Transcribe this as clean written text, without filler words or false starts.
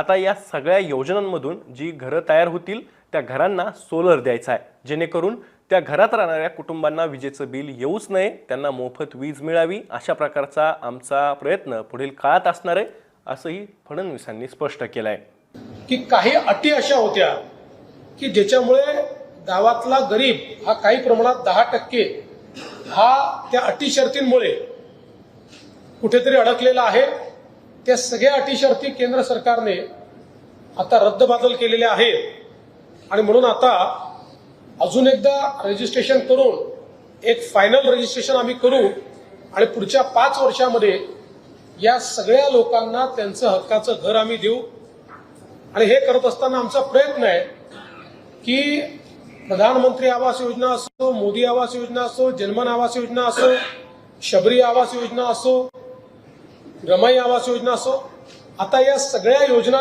आता या सगळ्या योजनांमधून जी घरं तयार होतील त्या घरांना सोलर द्यायचा आहे, जेणेकरून त्या घरात राहणाऱ्या कुटुंबांना विजेचं बिल येऊच नये, त्यांना मोफत वीज मिळावी. अशा प्रकारचा आमचा प्रयत्न पुढील काळात असणार आहे, असंही फडणवीसांनी स्पष्ट केलं आहे. की काही अटी अशा होत्या की ज्याच्यामुळे गावातला गरीब हा काही प्रमाणात 10% हा त्या अटी शर्तींमुळे कुठेतरी अडकलेला आहे. त्या सगळ्या अटी शर्ती केंद्र सरकारने आता रद्दबातल केलेल्या आहेत आणि म्हणून आता अजून एकदा रजिस्ट्रेशन करून एक फायनल रजिस्ट्रेशन आम्ही करू आणि पुढच्या 5 वर्षामध्ये या सगळ्या लोकांना त्यांचं हक्काचं घर आम्ही देऊ. आणि हे करत असताना आमचा प्रयत्न आहे की प्रधानमंत्री आवास योजना असो, मोदी आवास योजना असो, जन्मन आवास योजना असो, शबरी आवास योजना असो, रमाई आवास योजना असो, आता या सगळ्या योजना